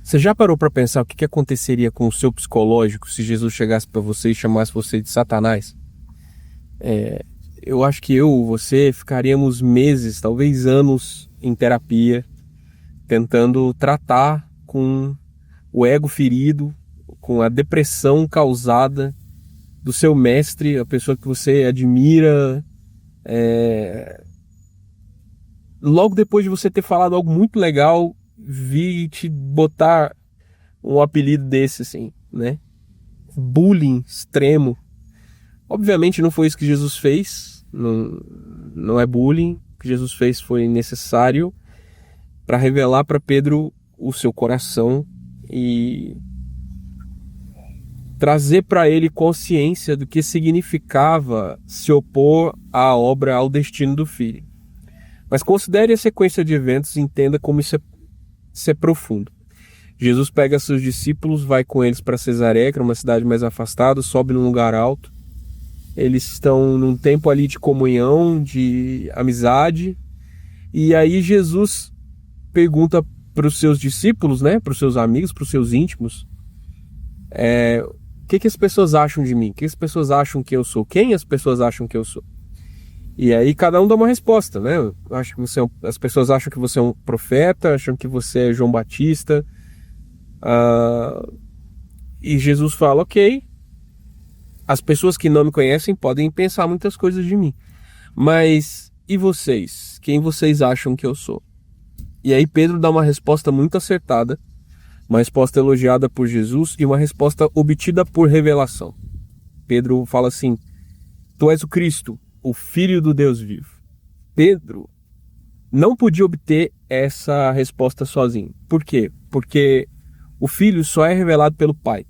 Você já parou para pensar o que aconteceria com o seu psicológico se Jesus chegasse para você e chamasse você de Satanás? Eu acho que você ficaríamos meses, talvez anos em terapia, tentando tratar com o ego ferido, com a depressão causada do seu mestre, a pessoa que você admira. Logo depois de você ter falado algo muito legal, vi te botar um apelido desse, assim, né? Bullying extremo. Obviamente não foi isso que Jesus fez, não é bullying. O que Jesus fez foi necessário para revelar para Pedro o seu coração e trazer para ele consciência do que significava se opor à obra, ao destino do filho. Mas considere a sequência de eventos e entenda como isso é profundo. Jesus pega seus discípulos, vai com eles para Cesareia, que é uma cidade mais afastada, sobe num lugar alto. Eles estão num tempo ali de comunhão, de amizade. E aí Jesus pergunta para os seus discípulos, né, para os seus amigos, para os seus íntimos, o que as pessoas acham de mim? O que as pessoas acham que eu sou? Quem as pessoas acham que eu sou? E aí cada um dá uma resposta, né? Acho que as pessoas acham que você é um profeta, acham que você é João Batista. E Jesus fala, ok, as pessoas que não me conhecem podem pensar muitas coisas de mim, mas e vocês? Quem vocês acham que eu sou? E aí Pedro dá uma resposta muito acertada, uma resposta elogiada por Jesus e uma resposta obtida por revelação. Pedro fala assim, tu és o Cristo, o Filho do Deus vivo. Pedro não podia obter essa resposta sozinho. Por quê? Porque o Filho só é revelado pelo Pai.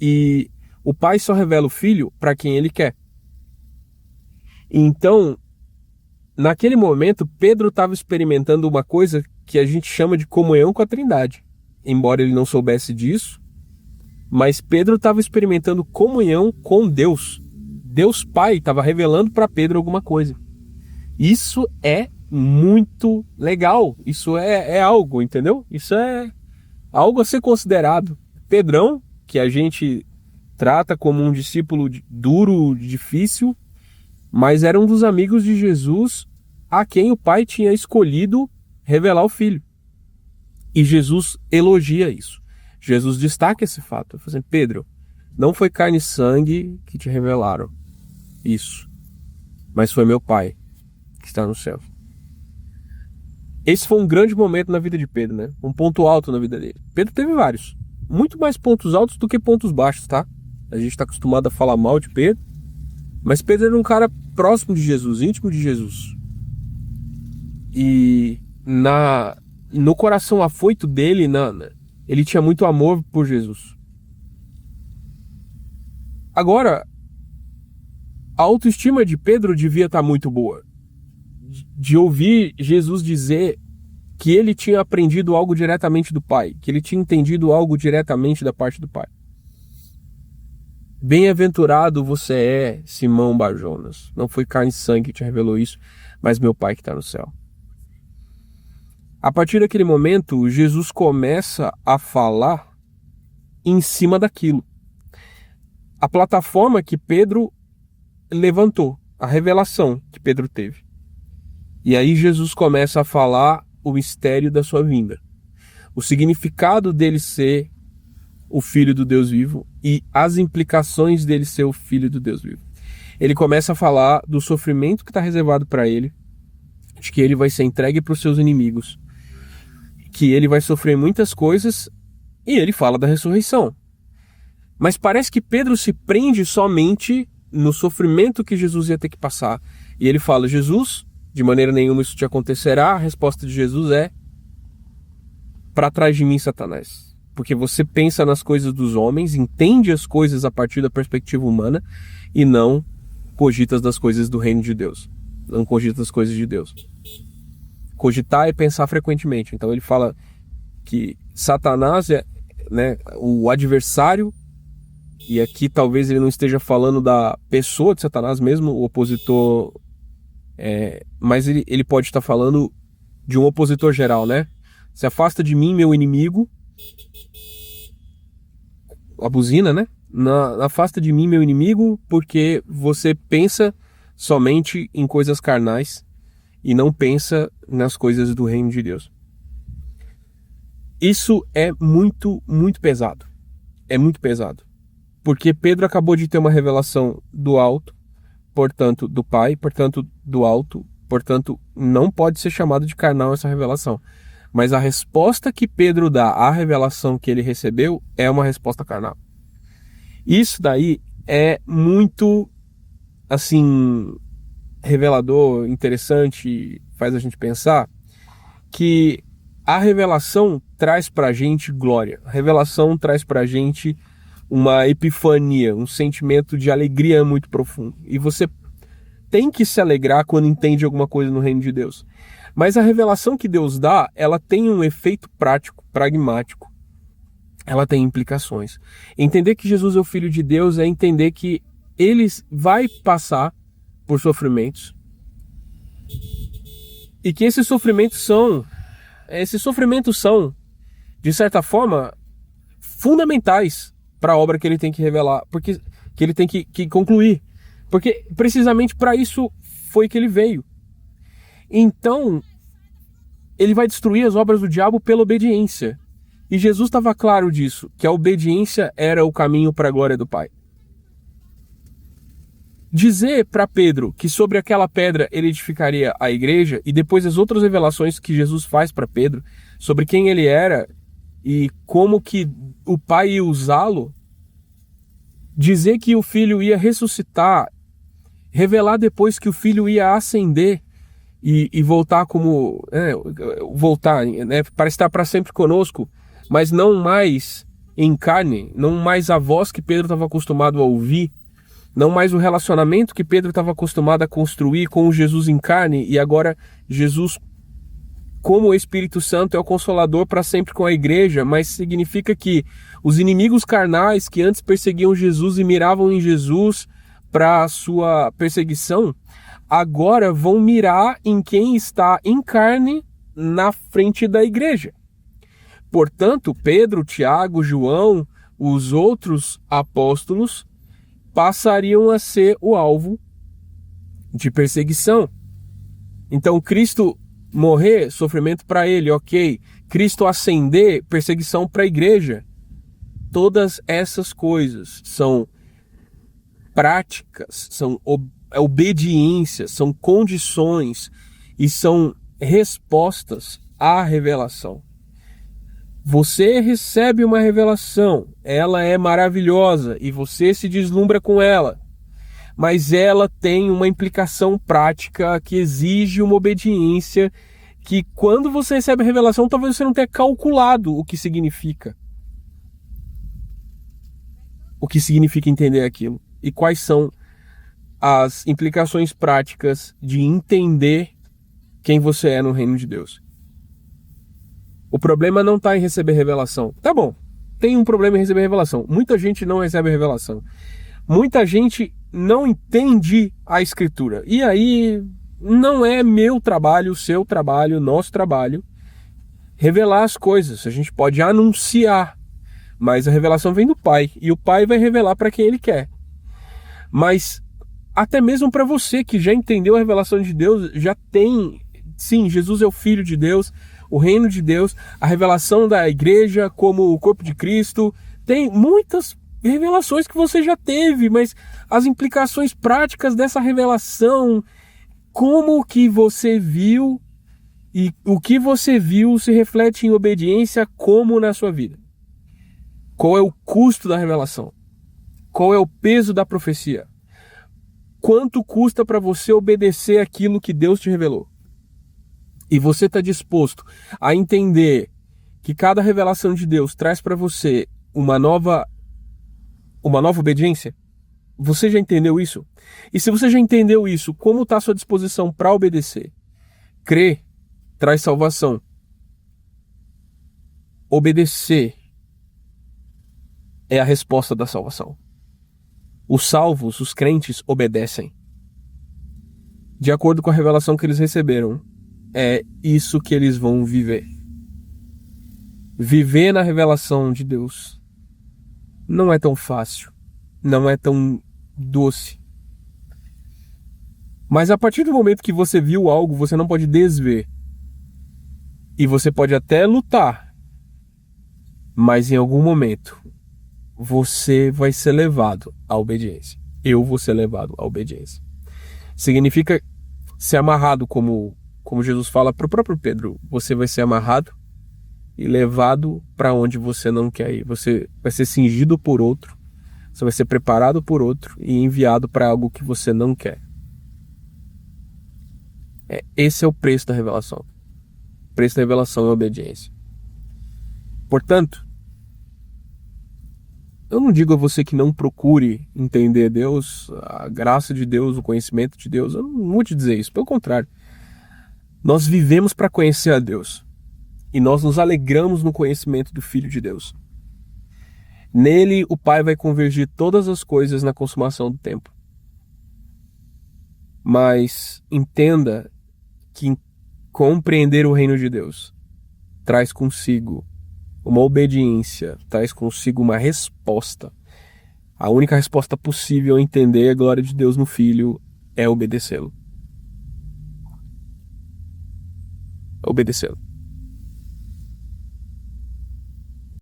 E o Pai só revela o Filho para quem Ele quer. Então, naquele momento, Pedro estava experimentando uma coisa que a gente chama de comunhão com a Trindade. Embora ele não soubesse disso, mas Pedro estava experimentando comunhão com Deus. Deus Pai estava revelando para Pedro alguma coisa. Isso é muito legal. Isso é algo, entendeu? Isso é algo a ser considerado. Pedrão, que a gente trata como um discípulo duro, difícil, mas era um dos amigos de Jesus a quem o Pai tinha escolhido revelar o Filho. E Jesus elogia isso. Jesus destaca esse fato. Ele fala assim, Pedro, não foi carne e sangue que te revelaram isso, mas foi meu Pai que está no céu. Esse foi um grande momento na vida de Pedro, né? Um ponto alto na vida dele. Pedro teve vários. Muito mais pontos altos do que pontos baixos, tá? A gente está acostumado a falar mal de Pedro, mas Pedro era um cara próximo de Jesus, íntimo de Jesus. E no coração afoito dele, ele tinha muito amor por Jesus. Agora, a autoestima de Pedro devia estar muito boa. De ouvir Jesus dizer que ele tinha aprendido algo diretamente do Pai, que ele tinha entendido algo diretamente da parte do Pai. Bem-aventurado você é, Simão Barjonas. Não foi carne e sangue que te revelou isso, mas meu Pai que está no céu. A partir daquele momento, Jesus começa a falar em cima daquilo. A plataforma que Pedro levantou, a revelação que Pedro teve. E aí Jesus começa a falar o mistério da sua vinda. O significado dele ser o Filho do Deus vivo e as implicações dele ser o Filho do Deus vivo. Ele começa a falar do sofrimento que está reservado para ele, de que ele vai ser entregue para os seus inimigos, que ele vai sofrer muitas coisas, e ele fala da ressurreição. Mas parece que Pedro se prende somente no sofrimento que Jesus ia ter que passar. E ele fala, Jesus, de maneira nenhuma isso te acontecerá. A resposta de Jesus é, para trás de mim, Satanás. Porque você pensa nas coisas dos homens, entende as coisas a partir da perspectiva humana e não cogitas das coisas do reino de Deus. Não cogita as coisas de Deus. Cogitar é pensar frequentemente. Então ele fala que Satanás é, né, o adversário, e aqui talvez ele não esteja falando da pessoa de Satanás mesmo, o opositor, mas ele pode estar falando de um opositor geral, né? Se afasta de mim, meu inimigo, a buzina, né? Afasta de mim, meu inimigo, porque você pensa somente em coisas carnais e não pensa nas coisas do reino de Deus. Isso é muito, muito pesado. É muito pesado. Porque Pedro acabou de ter uma revelação do alto, portanto, do Pai, portanto, do alto, portanto, não pode ser chamado de carnal essa revelação. Mas a resposta que Pedro dá à revelação que ele recebeu é uma resposta carnal. Isso daí é muito, assim, revelador, interessante, faz a gente pensar que a revelação traz pra gente glória. A revelação traz pra gente uma epifania, um sentimento de alegria muito profundo. E você tem que se alegrar quando entende alguma coisa no reino de Deus. Mas a revelação que Deus dá, ela tem um efeito prático, pragmático. Ela tem implicações. Entender que Jesus é o Filho de Deus é entender que ele vai passar por sofrimentos. E que esses sofrimentos são, de certa forma, fundamentais para a obra que ele tem que revelar, porque que ele tem que concluir. Porque precisamente para isso foi que ele veio. Então, ele vai destruir as obras do diabo pela obediência. E Jesus estava claro disso, que a obediência era o caminho para a glória do Pai. Dizer para Pedro que sobre aquela pedra ele edificaria a igreja, e depois as outras revelações que Jesus faz para Pedro sobre quem ele era e como que o Pai ia usá-lo, dizer que o Filho ia ressuscitar, revelar depois que o Filho ia ascender e voltar como... voltar, né, para estar para sempre conosco, mas não mais em carne, não mais a voz que Pedro estava acostumado a ouvir, não mais o relacionamento que Pedro estava acostumado a construir com o Jesus em carne, e agora Jesus, como o Espírito Santo, é o Consolador para sempre com a igreja, mas significa que os inimigos carnais que antes perseguiam Jesus e miravam em Jesus para a sua perseguição, agora vão mirar em quem está em carne na frente da igreja. Portanto, Pedro, Tiago, João, os outros apóstolos passariam a ser o alvo de perseguição. Então, Cristo morrer, sofrimento para ele, ok. Cristo ascender, perseguição para a igreja. Todas essas coisas são práticas, são obediências, são condições e são respostas à revelação. Você recebe uma revelação, ela é maravilhosa e você se deslumbra com ela, mas ela tem uma implicação prática que exige uma obediência que, quando você recebe a revelação, talvez você não tenha calculado o que significa. O que significa entender aquilo e quais são as implicações práticas de entender quem você é no reino de Deus. O problema não está em receber revelação. Tá bom, tem um problema em receber revelação. Muita gente não recebe revelação. Muita gente não entende a Escritura. E aí não é meu trabalho, seu trabalho, nosso trabalho revelar as coisas. A gente pode anunciar, mas a revelação vem do Pai. E o Pai vai revelar para quem Ele quer. Mas até mesmo para você que já entendeu a revelação de Deus, já tem... Sim, Jesus é o Filho de Deus, o reino de Deus, a revelação da igreja como o corpo de Cristo. Tem muitas revelações que você já teve, mas as implicações práticas dessa revelação, como que você viu e o que você viu se reflete em obediência como na sua vida. Qual é o custo da revelação? Qual é o peso da profecia? Quanto custa para você obedecer aquilo que Deus te revelou? E você está disposto a entender que cada revelação de Deus traz para você uma nova obediência? Você já entendeu isso? E se você já entendeu isso, como está a sua disposição para obedecer? Crer traz salvação. Obedecer é a resposta da salvação. Os salvos, os crentes, obedecem. De acordo com a revelação que eles receberam, é isso que eles vão viver. Viver na revelação de Deus não é tão fácil, não é tão doce. Mas a partir do momento que você viu algo, você não pode desver. E você pode até lutar, mas em algum momento você vai ser levado à obediência. Eu vou ser levado à obediência. Significa ser amarrado, como Jesus fala para o próprio Pedro. Você vai ser amarrado e levado para onde você não quer ir. Você vai ser cingido por outro, você vai ser preparado por outro e enviado para algo que você não quer. Esse é o preço da revelação. O preço da revelação é a obediência. Portanto, eu não digo a você que não procure entender Deus, a graça de Deus, o conhecimento de Deus. Eu não vou te dizer isso. Pelo contrário, nós vivemos para conhecer a Deus. E nós nos alegramos no conhecimento do Filho de Deus. Nele, o Pai vai convergir todas as coisas na consumação do tempo. Mas entenda que compreender o reino de Deus traz consigo uma obediência, traz consigo uma resposta. A única resposta possível a entender a glória de Deus no Filho é obedecê-lo. Obedecê-lo.